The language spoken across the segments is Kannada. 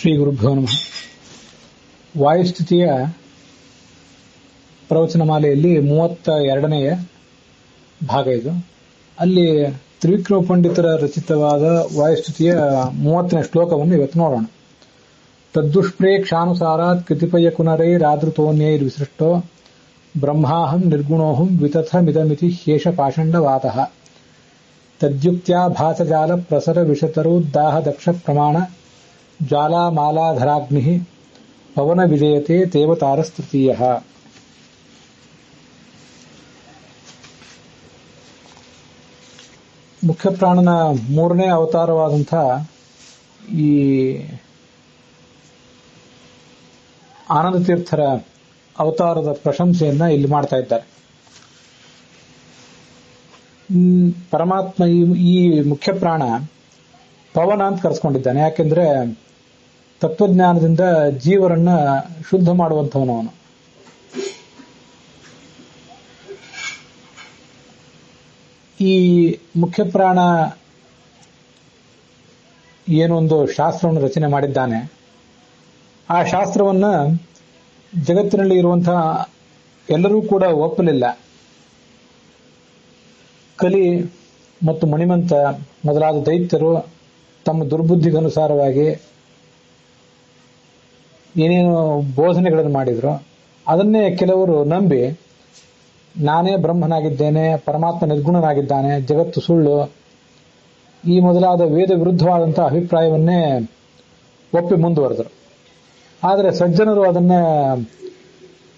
ಶ್ರೀ ಗುರುಭ್ಯೋ ನಮಃ. ವಾಯುಸ್ಥಿತಿಯ ಪ್ರವಚನಮಾಲೆಯಲ್ಲಿ 32ನೆಯ ಭಾಗ ಇದು. ಅಲ್ಲಿ ತ್ರಿವಿಕ್ರಮ ಪಂಡಿತರ ರಚಿತವಾದ ವಾಯುಸ್ಥಿತಿಯ 30ನೇ ಶ್ಲೋಕವನ್ನು ಇವತ್ತು ನೋಡೋಣ. ತದ್ದುಷ್ಪ್ರೇಕ್ಷಾನುಸಾರಾತ್ ಕತಿಪಯ ಕುನರೈರಾದೃತೋನ್ಯೈರ್ವಿಸೃಷ್ಟೋ ಬ್ರಹ್ಮಾಹಂ ನಿರ್ಗುಣೋಹಂ ವಿತಥಮಿದಮಿತಿ ಹ್ಯೇಷ ಪಾಷಂಡವಾತಃ ತದ್ಯುಕ್ತ್ಯಾ ಭಾಸಜಾಲ ಪ್ರಸರ ವಿಷತರುದ್ದಾಹ ದಕ್ಷ ಪ್ರಮಾಣ ಜ್ವಾಲಾಮಾಲಾಧರಾಗ್ನಿಃ ಪವನ ವಿಜಯತೆ ತೇವತಾರಸ್ತೃತೀಯಃ. ಮುಖ್ಯ ಪ್ರಾಣನ ಮೂರನೇ ಅವತಾರವಾದಂಥ ಈ ಆನಂದ ತೀರ್ಥರ ಅವತಾರದ ಪ್ರಶಂಸೆಯನ್ನ ಇಲ್ಲಿ ಮಾಡ್ತಾ ಇದ್ದಾರೆ. ಪರಮಾತ್ಮ ಈ ಮುಖ್ಯ ಪ್ರಾಣ ಪವನ ಅಂತ ಕರೆಸ್ಕೊಂಡಿದ್ದಾನೆ. ಯಾಕೆಂದ್ರೆ ತತ್ವಜ್ಞಾನದಿಂದ ಜೀವರನ್ನ ಶುದ್ಧ ಮಾಡುವಂಥವನು ಅವನು. ಈ ಮುಖ್ಯ ಪ್ರಾಣ ಏನೊಂದು ಶಾಸ್ತ್ರವನ್ನು ರಚನೆ ಮಾಡಿದ್ದಾನೆ, ಆ ಶಾಸ್ತ್ರವನ್ನ ಜಗತ್ತಿನಲ್ಲಿ ಇರುವಂತಹ ಎಲ್ಲರೂ ಕೂಡ ಒಪ್ಪಲಿಲ್ಲ. ಕಲಿ ಮತ್ತು ಮಣಿಮಂತ ಮೊದಲಾದ ದೈತ್ಯರು ತಮ್ಮ ದುರ್ಬುದ್ಧಿಗನುಸಾರವಾಗಿ ಏನೇನು ಬೋಧನೆಗಳನ್ನು ಮಾಡಿದ್ರು, ಅದನ್ನೇ ಕೆಲವರು ನಂಬಿ ನಾನೇ ಬ್ರಹ್ಮನಾಗಿದ್ದೇನೆ, ಪರಮಾತ್ಮ ನಿರ್ಗುಣನಾಗಿದ್ದಾನೆ, ಜಗತ್ತು ಸುಳ್ಳು, ಈ ಮೊದಲಾದ ವೇದ ವಿರುದ್ಧವಾದಂತಹ ಅಭಿಪ್ರಾಯವನ್ನೇ ಒಪ್ಪಿ ಮುಂದುವರೆದರು. ಆದರೆ ಸಜ್ಜನರು ಅದನ್ನ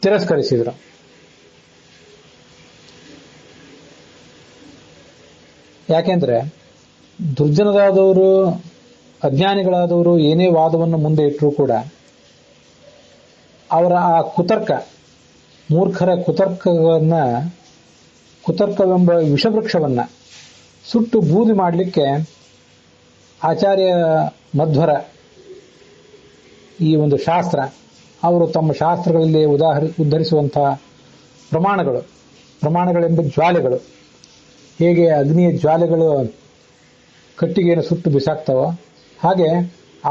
ತಿರಸ್ಕರಿಸಿದರು. ಯಾಕೆಂದ್ರೆ ದುರ್ಜನರಾದವರು, ಅಜ್ಞಾನಿಗಳಾದವರು ಏನೇ ವಾದವನ್ನು ಮುಂದೆ ಇಟ್ಟರೂ ಕೂಡ ಅವರ ಆ ಕುತರ್ಕ, ಮೂರ್ಖರ ಕುತರ್ಕವೆಂಬ ವಿಷವೃಕ್ಷವನ್ನ ಸುಟ್ಟು ಬೂದಿ ಮಾಡಲಿಕ್ಕೆ ಆಚಾರ್ಯ ಮಧ್ವರ ಈ ಒಂದು ಶಾಸ್ತ್ರ, ಅವರು ತಮ್ಮ ಶಾಸ್ತ್ರಗಳಲ್ಲಿ ಉದ್ಧರಿಸುವಂತಹ ಪ್ರಮಾಣಗಳೆಂಬ ಜ್ವಾಲೆಗಳು, ಹೇಗೆ ಅಗ್ನಿಯ ಜ್ವಾಲೆಗಳು ಕಟ್ಟಿಗೆಯನ್ನು ಸುಟ್ಟು ಬಿಸಾಕ್ತಾವೋ ಹಾಗೆ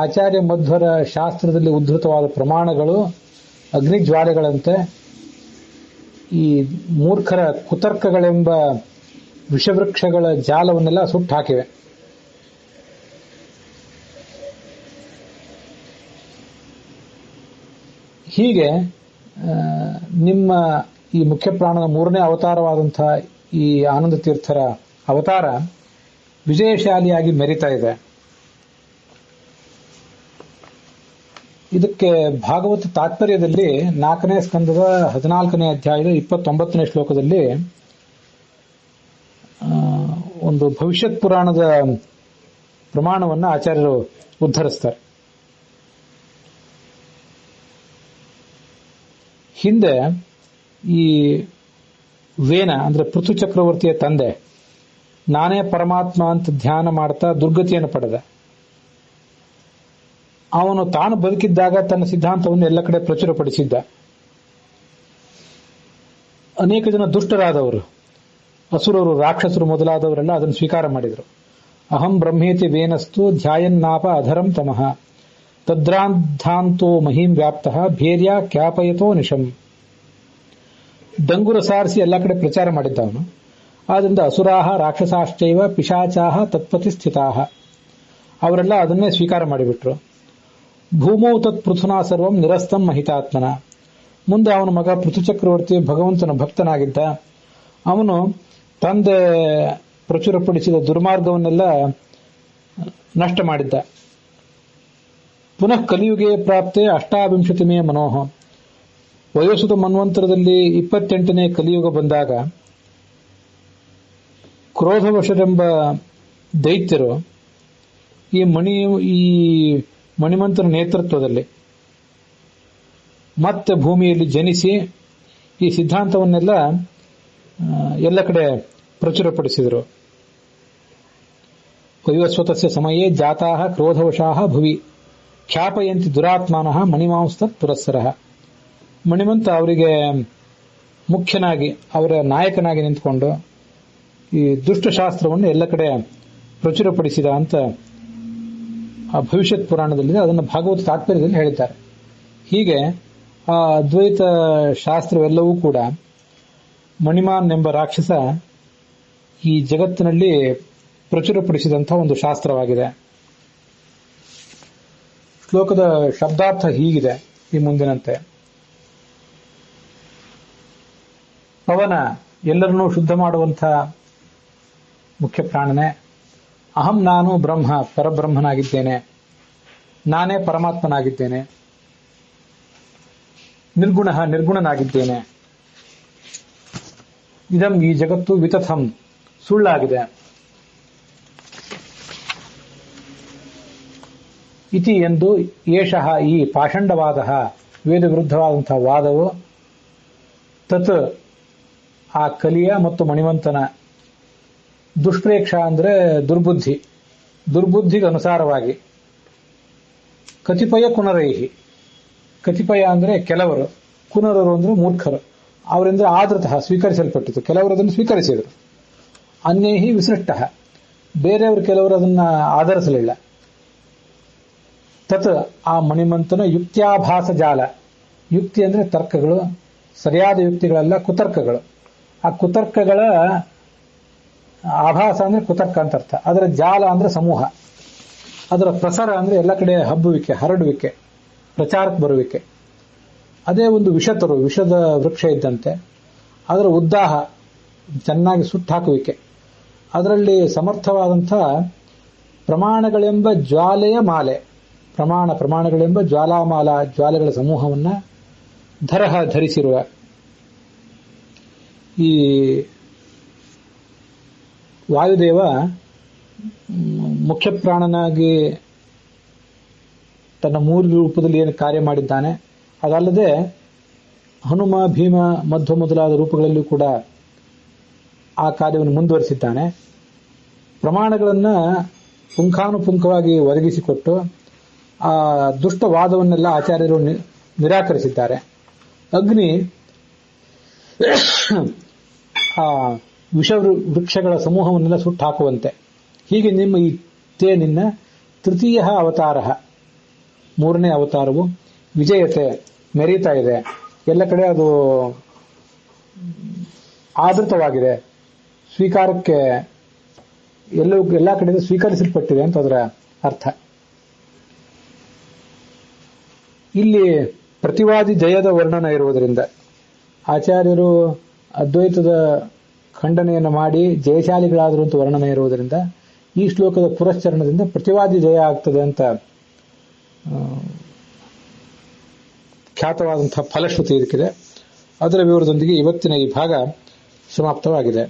ಆಚಾರ್ಯ ಮಧ್ವರ ಶಾಸ್ತ್ರದಲ್ಲಿ ಉದ್ಧೃತವಾದ ಪ್ರಮಾಣಗಳು ಅಗ್ನಿ ಜ್ವಾಲೆಗಳಂತೆ ಈ ಮೂರ್ಖರ ಕುತರ್ಕಗಳೆಂಬ ವಿಷವೃಕ್ಷಗಳ ಜಾಲವನ್ನೆಲ್ಲ ಸುಟ್ಟು ಹಾಕಿವೆ. ಹೀಗೆ ನಿಮ್ಮ ಈ ಮುಖ್ಯ ಪ್ರಾಣನ ಮೂರನೇ ಅವತಾರವಾದಂತಹ ಈ ಆನಂದ ತೀರ್ಥರ ಅವತಾರ ವಿಜಯಶಾಲಿಯಾಗಿ ಮೆರಿತಾ ಇದೆ. ಇದಕ್ಕೆ ಭಾಗವತ ತಾತ್ಪರ್ಯದಲ್ಲಿ 4ನೇ ಸ್ಕಂದದ 14ನೇ ಅಧ್ಯಾಯದ 29ನೇ ಶ್ಲೋಕದಲ್ಲಿ ಒಂದು ಭವಿಷ್ಯತ್ ಪುರಾಣದ ಪ್ರಮಾಣವನ್ನು ಆಚಾರ್ಯರು ಉದ್ಧರಿಸ್ತಾರೆ. ಹಿಂದೆ ಈ ವೇನ ಅಂದ್ರೆ ಪೃಥು ಚಕ್ರವರ್ತಿಯ ತಂದೆ ನಾನೇ ಪರಮಾತ್ಮ ಅಂತ ಧ್ಯಾನ ಮಾಡ್ತಾ ದುರ್ಗತಿಯನ್ನು ಪಡೆದ. ಅವನು ತಾನು ಬದುಕಿದ್ದಾಗ ತನ್ನ ಸಿದ್ಧಾಂತವನ್ನು ಎಲ್ಲ ಕಡೆ ಪ್ರಚುರಪಡಿಸಿದ್ದ. ಅನೇಕ ಜನ ದುಷ್ಟರಾದವರು, ಅಸುರರು, ರಾಕ್ಷಸರು ಮೊದಲಾದವರೆಲ್ಲ ಅದನ್ನು ಸ್ವೀಕಾರ ಮಾಡಿದರು. ಅಹಂ ಬ್ರಹ್ಮೇತಿ ವೇನಸ್ತು ಧ್ಯಾಯನ್ನಾಪ ಅಧರಂ ತಮಃ ತದ್ರಾಂಧಾಂತೋ ಮಹೀಂ ವ್ಯಾಪ್ತಃ ಭೇರ್ಯ ಕ್ಯಾಪಯತೋ ನಿಶಂ. ಡಂಗುರ ಸಾರಿಸಿ ಎಲ್ಲ ಕಡೆ ಪ್ರಚಾರ ಮಾಡಿದ್ದ ಅವನು. ಆದ್ರಿಂದ ಅಸುರಾಹ ರಾಕ್ಷಸಾಶ್ಚೈವ ಪಿಶಾಚಾಹ ತತ್ಪತಿ ಸ್ಥಿತಾಹ, ಅವರೆಲ್ಲ ಅದನ್ನೇ ಸ್ವೀಕಾರ ಮಾಡಿಬಿಟ್ರು. ಭೂಮೌ ತತ್ ಪೃಥುನಾ ಸರ್ವಂ ನಿರಸ್ತಂ ಮಹಿತಾತ್ಮನ. ಮುಂದೆ ಅವನ ಮಗ ಪೃಥು ಚಕ್ರವರ್ತಿ ಭಗವಂತನ ಭಕ್ತನಾಗಿದ್ದ. ಅವನು ತಂದೆ ಪ್ರಚುರಪಡಿಸಿದ ದುರ್ಮಾರ್ಗವನ್ನೆಲ್ಲ ನಷ್ಟ ಮಾಡಿದ್ದ. ಪುನಃ ಕಲಿಯುಗೆ ಪ್ರಾಪ್ತೆ 28 ಮೇ ಮನೋಹ. ವಯೋಸುತ ಮನ್ವಂತರದಲ್ಲಿ 28ನೇ ಕಲಿಯುಗ ಬಂದಾಗ ಕ್ರೋಧವಶರೆಂಬ ದೈತ್ಯರು ಈ ಮಣಿಮಂತರ ನೇತೃತ್ವದಲ್ಲಿ ಮತ್ತೆ ಭೂಮಿಯಲ್ಲಿ ಜನಿಸಿ ಈ ಸಿದ್ಧಾಂತವನ್ನೆಲ್ಲ ಎಲ್ಲ ಕಡೆ ಪ್ರಚುರಪಡಿಸಿದರು. ವೈವಸ್ವತಸ್ಯ ಸಮಯೇ ಜಾತಾಹ ಕ್ರೋಧವಶಾಹ ಭುವಿ ಖ್ಯಾಪಯಂತಿ ದುರಾತ್ಮಾನಃ ಮಣಿಮಾಂಸ್ತತ್ ಪುರಸ್ಸರಃ. ಮಣಿಮಂತ ಅವರಿಗೆ ಮುಖ್ಯನಾಗಿ, ಅವರ ನಾಯಕನಾಗಿ ನಿಂತುಕೊಂಡು ಈ ದುಷ್ಟಶಾಸ್ತ್ರವನ್ನು ಎಲ್ಲ ಕಡೆ ಪ್ರಚುರಪಡಿಸಿದ ಅಂತ ಭವಿಷ್ಯತ್ ಪುರಾಣದಲ್ಲಿದೆ, ಅದನ್ನು ಭಾಗವತ ತಾತ್ಪರ್ಯದಲ್ಲಿ ಹೇಳಿದ್ದಾರೆ. ಹೀಗೆ ಆ ಅದ್ವೈತ ಶಾಸ್ತ್ರವೆಲ್ಲವೂ ಕೂಡ ಮಣಿಮಾನ್ ಎಂಬ ರಾಕ್ಷಸ ಈ ಜಗತ್ತಿನಲ್ಲಿ ಪ್ರಚುರಪಡಿಸಿದಂತಹ ಒಂದು ಶಾಸ್ತ್ರವಾಗಿದೆ. ಶ್ಲೋಕದ ಶಬ್ದಾರ್ಥ ಹೀಗಿದೆ ಈ ಮುಂದಿನಂತೆ: ಪವನ ಎಲ್ಲರನ್ನೂ ಶುದ್ಧ ಮಾಡುವಂತಹ ಮುಖ್ಯ ಪ್ರಾಣನೆ. ಅಹಂ ನಾನು ಬ್ರಹ್ಮ ಪರಬ್ರಹ್ಮನಾಗಿದ್ದೇನೆ, ನಾನೇ ಪರಮಾತ್ಮನಾಗಿದ್ದೇನೆ. ನಿರ್ಗುಣ ನಿರ್ಗುಣನಾಗಿದ್ದೇನೆ. ಇದಂ ಈ ಜಗತ್ತು ವಿತಥಂ ಸುಳ್ಳಾಗಿದೆ. ಇತಿ ಎಂದು ಏಷಃ ಈ ಪಾಷಂಡವಾದ ವೇದ ವಿರುದ್ಧವಾದಂತಹ ವಾದವು ತತ್ ಆ ಕಲಿಯ ಮತ್ತು ಮಣಿವಂತನ ದುಷ್ಪ್ರೇಕ್ಷ ಅಂದ್ರೆ ದುರ್ಬುದ್ಧಿಗೆ ಅನುಸಾರವಾಗಿ ಕತಿಪಯ ಕುನರೈಹಿ, ಕತಿಪಯ ಅಂದ್ರೆ ಕೆಲವರು, ಕುನರರು ಅಂದ್ರೆ ಮೂರ್ಖರು, ಅವರಿಂದ ಆದೃತಃ ಸ್ವೀಕರಿಸಲ್ಪಟ್ಟಿತು, ಕೆಲವರು ಅದನ್ನು ಸ್ವೀಕರಿಸಿದರು. ಅನ್ಯೈಹಿ ವಿಸೃಷ್ಟ, ಬೇರೆಯವರು ಕೆಲವರು ಅದನ್ನ ಆಧರಿಸಲಿಲ್ಲ. ತತ್ ಆ ಮಣಿಮಂತನ ಯುಕ್ತ್ಯಾಭಾಸ ಜಾಲ, ಯುಕ್ತಿ ಅಂದ್ರೆ ತರ್ಕಗಳು, ಸರಿಯಾದ ಯುಕ್ತಿಗಳೆಲ್ಲ ಕುತರ್ಕಗಳು. ಆ ಕುತರ್ಕಗಳ ಆಭಾಸ ಅಂದ್ರೆ ಕುತರ್ಕ ಅಂತ ಅರ್ಥ. ಅದರ ಜಾಲ ಅಂದ್ರೆ ಸಮೂಹ, ಅದರ ಪ್ರಸಾರ ಅಂದ್ರೆ ಎಲ್ಲ ಕಡೆ ಹಬ್ಬುವಿಕೆ, ಹರಡುವಿಕೆ, ಪ್ರಚಾರಕ್ಕೆ ಬರುವಿಕೆ. ಅದೇ ಒಂದು ವಿಷದ ವೃಕ್ಷ ಇದ್ದಂತೆ ಅದರ ಉದ್ದಾಹ ಚೆನ್ನಾಗಿ ಸುಟ್ಟಾಕುವಿಕೆ. ಅದರಲ್ಲಿ ಪ್ರಮಾಣಗಳೆಂಬ ಜ್ವಾಲೆಯ ಮಾಲೆ, ಪ್ರಮಾಣಗಳೆಂಬ ಜ್ವಾಲಾಮಾಲಾ ಜ್ವಾಲೆಗಳ ಸಮೂಹವನ್ನ ಧರಿಸಿರುವ ಈ ವಾಯುದೇವ ಮುಖ್ಯ ಪ್ರಾಣನಾಗಿ ತನ್ನ ಮೂರು ರೂಪದಲ್ಲಿ ಏನು ಕಾರ್ಯ ಮಾಡಿದ್ದಾನೆ, ಅದಲ್ಲದೆ ಹನುಮ, ಭೀಮ, ಮಧ್ವ ಮೊದಲಾದ ರೂಪಗಳಲ್ಲೂ ಕೂಡ ಆ ಕಾರ್ಯವನ್ನು ಮುಂದುವರಿಸಿದ್ದಾನೆ. ಪ್ರಮಾಣಗಳನ್ನು ಪುಂಖಾನುಪುಂಖವಾಗಿ ಒದಗಿಸಿಕೊಟ್ಟು ಆ ದುಷ್ಟವಾದವನ್ನೆಲ್ಲ ಆಚಾರ್ಯರು ನಿರಾಕರಿಸಿದ್ದಾರೆ. ಅಗ್ನಿ ಆ ವಿಷ ವೃಕ್ಷಗಳ ಸಮೂಹವನ್ನೆಲ್ಲ ಸುಟ್ಟು ಹಾಕುವಂತೆ. ಹೀಗೆ ನಿನ್ನ ತೃತೀಯ ಅವತಾರ, ಮೂರನೇ ಅವತಾರವು ವಿಜಯತೆ ಮೆರೀತಾ ಇದೆ. ಎಲ್ಲ ಕಡೆ ಅದು ಆದೃತವಾಗಿದೆ, ಸ್ವೀಕಾರಕ್ಕೆ ಎಲ್ಲ ಕಡೆಯಿಂದ ಸ್ವೀಕರಿಸಲ್ಪಟ್ಟಿದೆ ಅಂತ ಅದರ ಅರ್ಥ. ಇಲ್ಲಿ ಪ್ರತಿವಾದಿ ಜಯದ ವರ್ಣನ ಇರುವುದರಿಂದ ಆಚಾರ್ಯರು ಅದ್ವೈತದ ಖಂಡನೆಯನ್ನು ಮಾಡಿ ಜಯಶಾಲಿಗಳಾದರು ಅಂತ ವರ್ಣನೆ ಇರುವುದರಿಂದ ಈ ಶ್ಲೋಕದ ಪುರಶ್ಚರಣದಿಂದ ಪ್ರತಿವಾದಿ ಜಯ ಆಗ್ತದೆ ಅಂತ ಖ್ಯಾತವಾದಂತಹ ಫಲಶ್ರುತಿ ಇದಕ್ಕಿದೆ. ಅದರ ವಿವರದೊಂದಿಗೆ ಇವತ್ತಿನ ಈ ಭಾಗ ಸಮಾಪ್ತವಾಗಿದೆ.